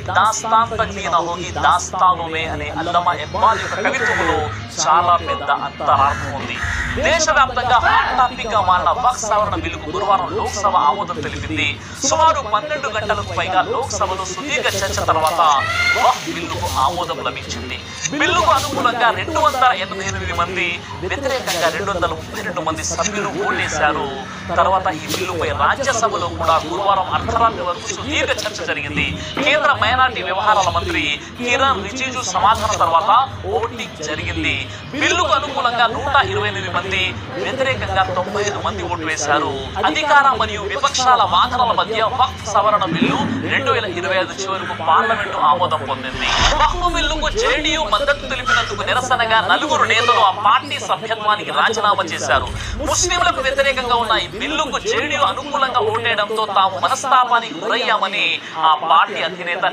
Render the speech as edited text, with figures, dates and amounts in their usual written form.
దాస్తాన్ తగ్లీన హోగి దాస్తాను మే అనే అల్లమా ఇక్బాల్ యొక్క కవిత్వంలో చాలా పెద్ద అంతరార్థం ఉంది. దేశవ్యాప్తంగా హాట్ టాపిక్ గా మారిన వక్ఫ్ సవరణ బిల్లుకు గురువారం లోక్సభ ఆమోదం తెలిపింది. సుమారు 12 గంటలకు పైగా లోక్సభలో సుదీర్ఘ చర్చ తర్వాత వక్ఫ్ బిల్లుకు ఆమోదం లభించింది. బిల్లుకు అనుకూలంగా 288 మంది, వ్యతిరేకంగా 232 మంది సభ్యులు ఓటేశారు. తర్వాత ఈ బిల్లుపై రాజ్యసభలో కూడా గురువారం అర్ధరాత్రి వరకు సుదీర్ఘ చర్చ జరిగింది. కేంద్ర మైనారిటీ వ్యవహారాల మంత్రి కిరణ్ రిజిజు సమాధానం తర్వాత ఓటింగ్ జరిగింది. బిల్లుకు అనుకూలంగా 128 మంది, వ్యతిరేకంగా 95 మంది ఓటు వేశారు. అధికార మరియు విపక్షాల వాదనల మధ్య వక్ఫ్ సవరణ బిల్లు 2025 చివరకు పార్లమెంటు ఆమోదం పొందింది. వక్ఫ్ బిల్లుకు జేడీయూ మద్దతు తెలిపినందుకు నిరసనగా 4 నేతలు ఆ పార్టీ సభ్యత్వానికి రాజీనామా చేశారు. ముస్లింలకు వ్యతిరేకంగా ఉన్న ఈ బిల్లుకు జేడీయూ అనుకూలంగా ఓటేయడంతో తాము మనస్తాపానికి గురయ్యామని ఆ పార్టీ అధినేత